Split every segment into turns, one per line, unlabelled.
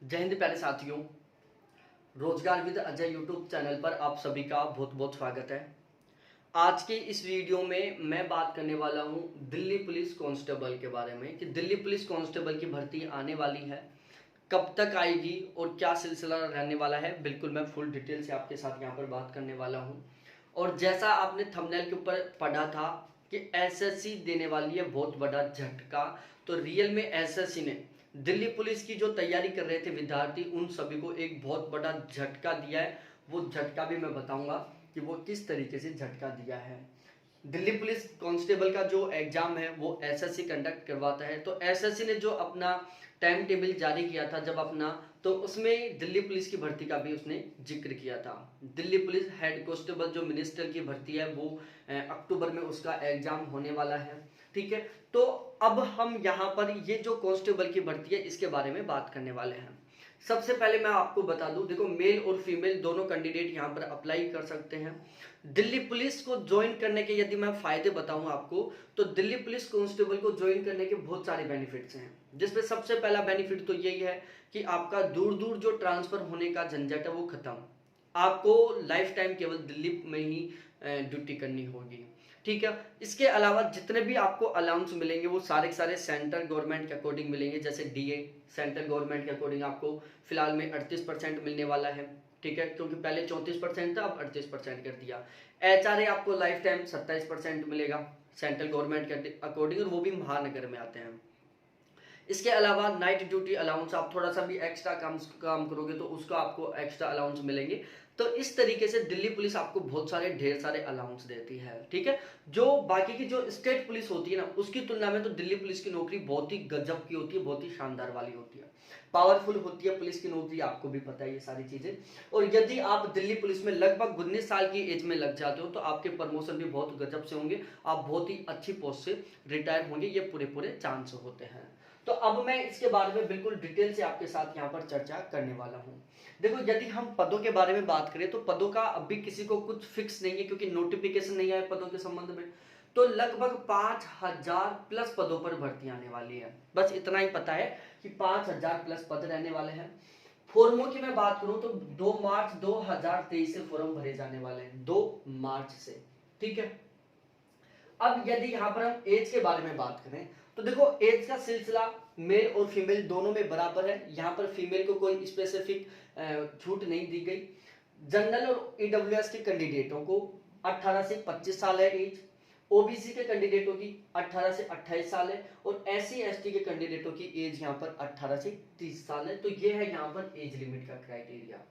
जय हिंद प्यारे साथियों। रोजगार विद अजय यूट्यूब चैनल पर आप सभी का बहुत बहुत स्वागत है। आज के इस वीडियो में मैं बात करने वाला हूं दिल्ली पुलिस कांस्टेबल के बारे में कि दिल्ली पुलिस कांस्टेबल की भर्ती आने वाली है, कब तक आएगी और क्या सिलसिला रहने वाला है। बिल्कुल मैं फुल डिटेल से आपके साथ यहाँ पर बात करने वाला हूँ। और जैसा आपने थंबनेल के ऊपर पढ़ा था कि एसएससी देने वाली है बहुत बड़ा झटका, तो रियल में एसएससी ने दिल्ली पुलिस की जो तैयारी कर रहे थे विद्यार्थी उन सभी को एक बहुत बड़ा झटका दिया है। वो झटका भी मैं बताऊंगा कि वो किस तरीके से झटका दिया है। दिल्ली पुलिस कांस्टेबल का जो एग्जाम है वो एसएससी कंडक्ट करवाता है। तो एसएससी ने जो अपना टाइम टेबल जारी किया था जब अपना, तो उसमें दिल्ली पुलिस की भर्ती का भी उसने जिक्र किया था। दिल्ली पुलिस हेड कांस्टेबल जो मिनिस्टर की भर्ती है वो अक्टूबर में उसका एग्जाम होने वाला है। ठीक है, तो अब हम यहाँ पर ये जो कांस्टेबल की भर्ती है इसके बारे में बात करने वाले हैं। सबसे पहले मैं आपको बता दूं, देखो मेल और फीमेल दोनों कैंडिडेट यहाँ पर अप्लाई कर सकते हैं। दिल्ली पुलिस को ज्वाइन करने के यदि मैं फायदे बताऊं आपको, तो दिल्ली पुलिस कांस्टेबल को ज्वाइन करने के बहुत सारे बेनिफिट्स हैं, जिसमें सबसे पहला बेनिफिट तो यही है कि आपका दूर दूर जो ट्रांसफर होने का झंझट है वो खत्म। आपको लाइफ टाइम केवल दिल्ली में ही ड्यूटी करनी होगी। ठीक है, इसके अलावा जितने भी आपको अलाउंस मिलेंगे वो सारे के सारे सेंट्रल गवर्नमेंट के अकॉर्डिंग मिलेंगे। जैसे डीए सेंट्रल गवर्नमेंट के अकॉर्डिंग आपको फिलहाल में 38% मिलने वाला है। ठीक है, क्योंकि पहले 34% था, अब 38% कर दिया। एचआरए आपको लाइफ टाइम 27% मिलेगा सेंट्रल गवर्नमेंट के अकॉर्डिंग, और वो भी महानगर में आते हैं। इसके अलावा नाइट ड्यूटी अलाउंस, आप थोड़ा सा भी एक्स्ट्रा काम करोगे तो उसका आपको एक्स्ट्रा अलाउंस मिलेंगे। तो इस तरीके से दिल्ली पुलिस आपको बहुत सारे ढेर सारे अलाउंस देती है। ठीक है, जो बाकी की जो स्टेट पुलिस होती है ना उसकी तुलना में तो दिल्ली पुलिस की नौकरी बहुत ही गजब की होती है, बहुत ही शानदार वाली होती है, पावरफुल होती है पुलिस की नौकरी, आपको भी पता है ये सारी चीजें। और यदि आप दिल्ली पुलिस में लगभग 19 साल की एज में लग जाते हो तो आपके प्रमोशन भी बहुत गजब से होंगे, आप बहुत ही अच्छी पोस्ट से रिटायर होंगे, ये पूरे पूरे चांस होते हैं। तो अब मैं इसके बारे में बिल्कुल डिटेल से आपके साथ यहाँ पर चर्चा करने वाला हूँ। देखो यदि हम पदों के बारे में बात करें तो पदों का अभी किसी को कुछ फिक्स नहीं है, क्योंकि नोटिफिकेशन नहीं आया पदों के संबंध में। तो लगभग 5000 प्लस पदों पर भर्ती आने वाली है, बस इतना ही पता है कि 5000 प्लस पद रहने वाले हैं। फॉर्मों की मैं बात करूं तो 2 मार्च 2023 से फॉर्म भरे जाने वाले हैं, 2 मार्च से। ठीक है, अब यदि यहाँ पर हम एज के बारे में बात करें तो देखो एज का सिलसिला मेल और फीमेल दोनों में बराबर है। यहाँ पर फीमेल को कोई स्पेसिफिक छूट नहीं दी गई। जनरल और ईडब्ल्यूएस के कैंडिडेटों को 18 से 25 साल है एज, ओबीसी के कैंडिडेटों की 18 से 28 साल है, और एससी एसटी के कैंडिडेटों की एज यहाँ पर 18 से 30 साल है। तो ये है यहाँ पर एज लिमिट का क्राइटेरिया।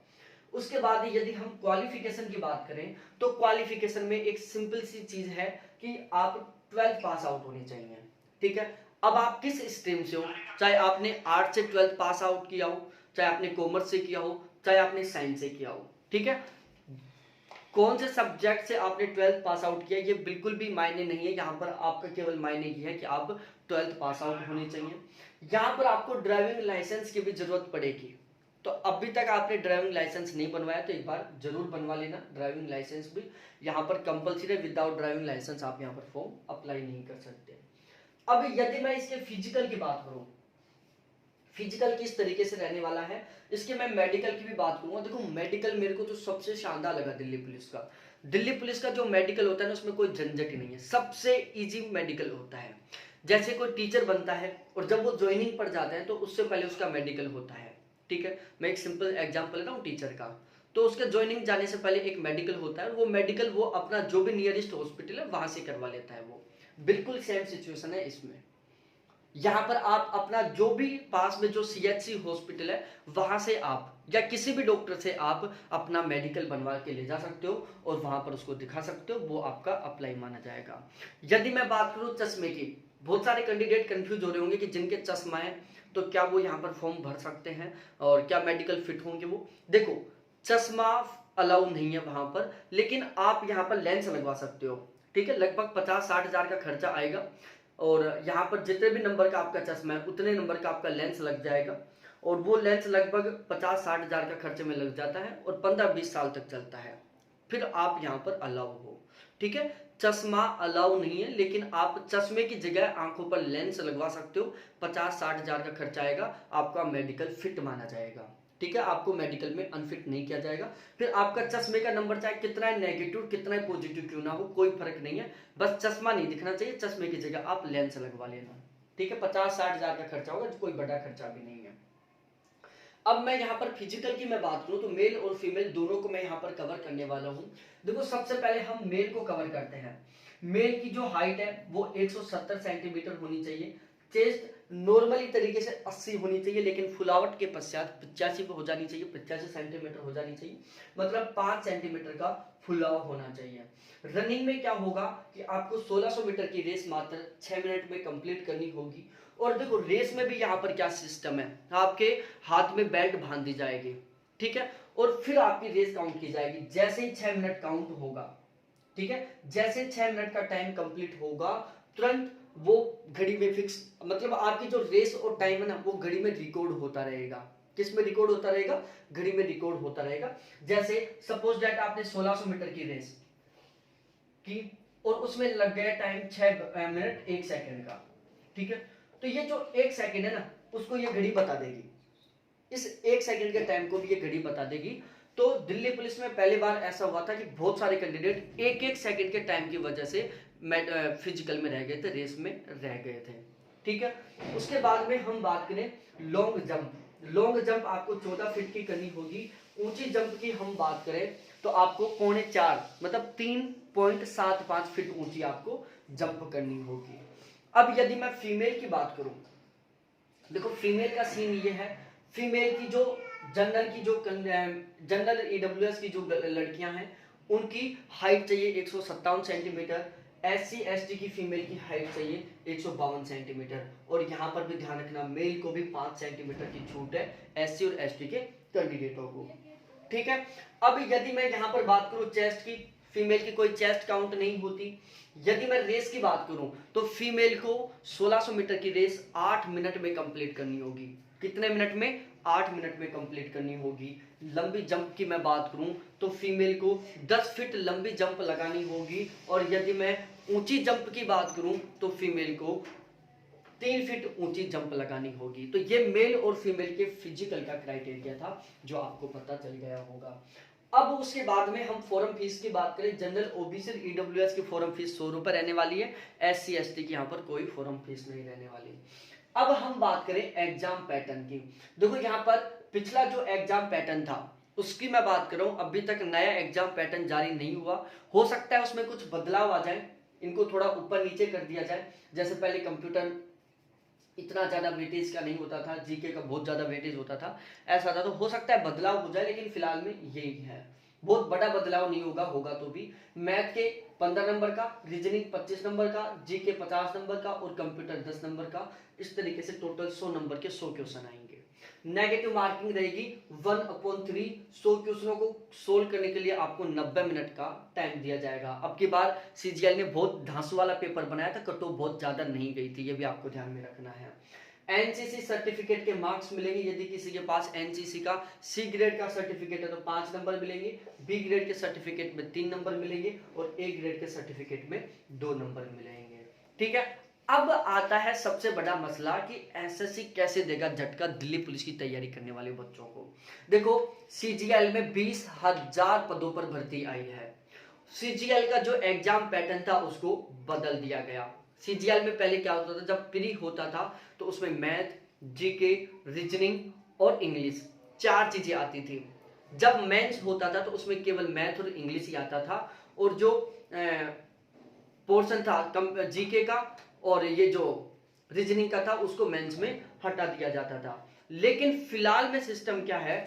उसके बाद यदि हम क्वालिफिकेशन की बात करें तो क्वालिफिकेशन में एक सिंपल सी चीज है कि आप 12th पास आउट होनी चाहिए। ठीक है, अब आप किस स्ट्रीम से हो, चाहे आपने आर्ट से 12th पास आउट किया हो, चाहे आपने कॉमर्स से किया हो, चाहे आपने साइंस से किया हो। ठीक है, कौन से सब्जेक्ट से आपने 12th पास आउट किया ये बिल्कुल भी मायने नहीं है, यहाँ पर आपका केवल मायने ये है कि आप 12th पास आउट होने चाहिए। यहाँ पर आपको ड्राइविंग लाइसेंस की भी जरूरत पड़ेगी। तो अभी तक आपने ड्राइविंग लाइसेंस नहीं बनवाया तो एक बार जरूर बनवा लेना ड्राइविंग लाइसेंस भी, यहाँ पर कंपलसरी, विदाउट ड्राइविंग लाइसेंस आप यहाँ पर फॉर्म अप्लाई नहीं कर सकते। अब यदि मैं इसके फिजिकल की बात करूं, फिजिकल किस तरीके से रहने वाला है, इसके मैं मेडिकल की भी बात करूंगा। देखो मेडिकल मेरे को जो सबसे शानदार लगा दिल्ली पुलिस का, दिल्ली पुलिस का जो मेडिकल होता है ना उसमें कोई झंझट ही नहीं है, सबसे इजी मेडिकल होता है। जैसे कोई टीचर बनता है और जब वो ज्वाइनिंग पर जाता है तो उससे पहले उसका मेडिकल होता है। ठीक है, मैं एक सिंपल एग्जांपल ले रहा हूँ टीचर का। तो उसके ज्वाइनिंग जाने से पहले एक मेडिकल होता है, वो मेडिकल वो अपना जो भी नियरेस्ट हॉस्पिटल है वहां से करवा लेता है। वो बिल्कुल सेम सिचुएशन है इसमें। यहाँ पर आप अपना जो भी पास में जो सीएचसी हॉस्पिटल है वहां से आप या किसी भी डॉक्टर से आप अपना मेडिकल बनवा के ले जा सकते हो और वहां पर उसको दिखा सकते हो, वो आपका अप्लाई माना जाएगा। यदि मैं बात करूं चश्मे की, बहुत सारे कैंडिडेट कंफ्यूज हो रहे होंगे कि जिनके चश्मा है तो क्या वो यहाँ पर फॉर्म भर सकते हैं और क्या मेडिकल फिट होंगे वो। देखो चश्मा अलाउ नहीं है वहां पर, लेकिन आप यहाँ पर लेंस लगवा सकते हो। ठीक है, लगभग 50-60 हजार का खर्चा आएगा, और यहाँ पर जितने भी नंबर का आपका चश्मा है उतने नंबर का आपका लेंस लग जाएगा, और वो लेंस लगभग 50-60 हजार का खर्चे में लग जाता है और 15-20 साल तक चलता है, फिर आप यहाँ पर अलाउ हो। ठीक है, चश्मा अलाउ नहीं है, लेकिन आप चश्मे की जगह आंखों पर लेंस लगवा सकते हो। 50-60 हजार का खर्चा आएगा, आपका मेडिकल फिट माना जाएगा। ठीक है, आपको मेडिकल में अनफिट नहीं किया जाएगा। फिर आपका चश्मे का नंबर चाहे कितना है नेगेटिव कितना है पॉजिटिव क्यों ना हो, कोई फर्क नहीं है, बस चश्मा नहीं दिखना चाहिए। चश्मे की जगह आप लेंस लगवा लेना। ठीक है, 50-60 हजार का खर्चा होगा, कोई बड़ा खर्चा भी नहीं है। अब मैं यहाँ पर फिजिकल की मैं बात करूं तो मेल और फीमेल दोनों को मैं यहाँ पर कवर करने वाला हूँ। देखो, सबसे पहले हम मेल को कवर करते हैं। मेल की जो हाइट है वो 170 सेंटीमीटर होनी चाहिए। चेस्ट नॉर्मली तरीके से 80 होनी चाहिए, लेकिन फुलावट के पश्चात 85 पे हो जानी चाहिए, 85 सेंटीमीटर हो जानी चाहिए, मतलब 5 सेंटीमीटर का फुलाव होना चाहिए। रनिंग में क्या होगा कि आपको 1600 मीटर की रेस मात्र 6 मिनट में कंप्लीट करनी होगी। और देखो, रेस में भी यहाँ पर क्या सिस्टम है, आपके हाथ में बेल्ट बांध दी जाएगी। ठीक है, और फिर आपकी रेस काउंट की जाएगी जैसे ही 6 मिनट काउंट होगा। ठीक है, जैसे 6 मिनट का टाइम कंप्लीट होगा तुरंत वो घड़ी में फिक्स, मतलब आपकी जो रेस और टाइम है ना वो घड़ी में रिकॉर्ड होता रहेगा। किस में रिकॉर्ड होता रहेगा? घड़ी में रिकॉर्ड होता रहेगा। जैसे सपोज दैट आपने 1600 मीटर की रेस की और उसमें लग गया टाइम 6 मिनट 1 सेकंड का। ठीक है, तो ये जो 1 सेकंड है ना उसको ये घड़ी बता देगी, इस 1 सेकंड के टाइम को भी ये घड़ी बता देगी। तो दिल्ली पुलिस में पहली बार ऐसा हुआ था कि बहुत सारे कैंडिडेट 1-1 सेकंड के टाइम की वजह से फिजिकल में रह गए थे, रेस में रह गए थे। ठीक है, उसके बाद में हम बात करें लॉन्ग जंप। लॉन्ग जंप आपको 14 फीट की करनी होगी। ऊंची जंप की हम बात करें तो आपको 3.25 मतलब 3.75 फीट ऊंची आपको जंप करनी होगी। अब यदि मैं फीमेल की बात करूं, देखो फीमेल का सीन ये है, फीमेल की जो जनरल ईडब्ल्यूएस की जो लड़कियां हैं उनकी हाइट चाहिए 157 सेंटीमीटर। SC ST की फीमेल की हाइट चाहिए 152 सेंटीमीटर। और यहाँ पर भी ध्यान रखना, मेल को भी 5 सेंटीमीटर की छूट है SC और ST के कैंडिडेटों को। ठीक है, अब यदि मैं यहाँ पर बात करूँ चेस्ट की, फीमेल की कोई चेस्ट काउंट नहीं होती। यदि मैं रेस की बात करूं तो फीमेल को 1600 मीटर की रेस 8 मिनट में कंप्लीट करनी होगी। कितने मिनट में? 8 मिनट में कंप्लीट करनी होगी। लंबी जंप की मैं बात करूं तो फीमेल को 10 फीट लंबी जंप लगानी होगी। और यदि मैं ऊंची जंप की बात करूं तो फीमेल को 3 फीट ऊंची जंप लगानी होगी। तो ये मेल और फीमेल के फिजिकल का क्राइटेरिया था जो आपको पता चल गया होगा। अब उसके बाद में हम फॉरम फीस की बात करें, जनरल ओबीसी ईडब्ल्यूएस की फॉरम फीस 100 रुपए रहने वाली है। SC ST की यहाँ पर कोई फॉरम फीस नहीं रहने वाली। अब हम बात करें एग्जाम पैटर्न की। देखो यहाँ पर पिछला जो एग्जाम पैटर्न था उसकी मैं बात कर रहा हूँ, अभी तक नया एग्जाम पैटर्न जारी नहीं हुआ। हो सकता है उसमें कुछ बदलाव आ जाए, इनको थोड़ा ऊपर नीचे कर दिया जाए। जैसे पहले कंप्यूटर इतना ज्यादा वेटेज का नहीं होता था, जीके का बहुत ज्यादा वेटेज होता था, ऐसा था। तो हो सकता है बदलाव हो जाए, लेकिन फिलहाल में यही है, बहुत बड़ा बदलाव नहीं होगा। होगा तो भी मैथ के 15 नंबर का, रीजनिंग 25 नंबर का, जीके 50 नंबर का और कंप्यूटर 10 नंबर का, इस तरीके से टोटल 100 नंबर के 100 क्वेश्चन आएंगे। नेगेटिव मार्किंग रहेगी 1/3। 100 क्वेश्चनों को सोल्व करने के लिए आपको 90 मिनट का टाइम दिया जाएगा। अब की बार CGL ने बहुत धांसू वाला पेपर बनाया था, कट ऑफ बहुत ज्यादा नहीं गई थी, ये भी आपको ध्यान में रखना है। NCC सर्टिफिकेट के मार्क्स मिलेंगे, यदि किसी के पास NCC का C ग्रेड का सर्टिफिकेट है तो 5 नंबर मिलेंगे, B ग्रेड के सर्टिफिकेट में 3 नंबर मिलेंगे और A ग्रेड के सर्टिफिकेट में 2 नंबर मिलेंगे। ठीक है, अब आता है सबसे बड़ा मसला कि SSC कैसे देगा झटका दिल्ली पुलिस की तैयारी करने वाले बच्चों को। देखो, CGL में 20,000 पदों पर भर्ती आई है। CGL का जो एग्जाम पैटर्न था उसको बदल दिया गया। CGL में पहले क्या होता था, जब प्री होता था तो उसमें मैथ, जीके, रीजनिंग और इंग्लिश 4 चीजें आती थी। जब मेंस होता था तो उसमें केवल मैथ और इंग्लिश ही आता था, और जो पोर्शन था जीके का और ये जो रीजनिंग का था उसको मेंस में हटा दिया जाता था। लेकिन फिलहाल में सिस्टम क्या है,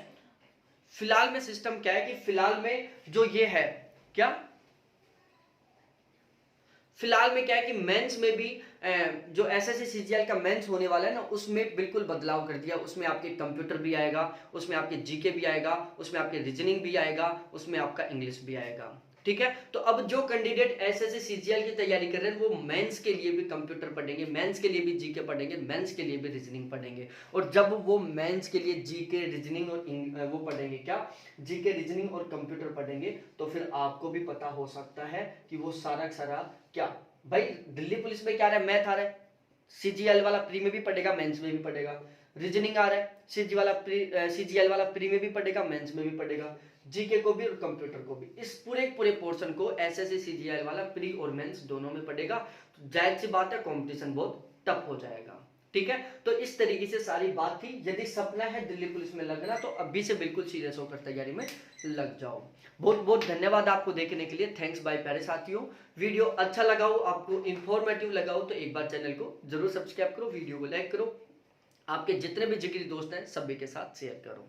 फिलहाल में सिस्टम क्या है कि फिलहाल में जो ये है क्या, फिलहाल में क्या है कि मेंस में भी जो SSC CGL का मेंस होने वाला है ना उसमें बिल्कुल बदलाव कर दिया। उसमें आपके कंप्यूटर भी आएगा, उसमें आपके जीके भी आएगा, उसमें आपके रीजनिंग भी आएगा, उसमें आपका इंग्लिश भी आएगा। ठीक है। तो अब जो कैंडिडेट एसएससी सीजीएल की तैयारी कर रहे हैं वो मेंस के लिए भी कंप्यूटर पढ़ेंगे, मेंस के लिए भी जीके पढ़ेंगे, मेंस के लिए भी रीजनिंग पढ़ेंगे। और जब वो मेंस के लिए जीके रीजनिंग और वो पढ़ेंगे, क्या जीके रीजनिंग और कंप्यूटर पढ़ेंगे, तो फिर आपको भी पता हो सकता है कि वो सारा क्या भाई दिल्ली पुलिस में क्या रहा है, मैथ आ रहा है, सीजीएल वाला प्री में भी पढ़ेगा, मेंस में भी पढ़ेगा। रीजनिंग आ रहा है, सीजीएल वाला प्री में भी पढ़ेगा, मेंस में भी पढ़ेगा। जीके को भी और कंप्यूटर को भी, इस पूरे पोर्शन को एसएससी सीजीएल वाला प्री और मेंस दोनों में पढ़ेगा। तो जायज सी बात है कंपटीशन बहुत टफ हो जाएगा। ठीक है, तो इस तरीके से सारी बात थी। यदि सपना है दिल्ली पुलिस में लगना तो अभी से बिल्कुल सीरियस होकर तैयारी में लग जाओ। बहुत बहुत धन्यवाद आपको देखने के लिए। थैंक्स बाय प्यारे साथियों। वीडियो अच्छा लगा हो, आपको इंफॉर्मेटिव लगा हो तो एक बार चैनल को जरूर सब्सक्राइब करो, वीडियो को लाइक करो, आपके जितने भी जिगरी दोस्त हैं सभी के साथ शेयर करो।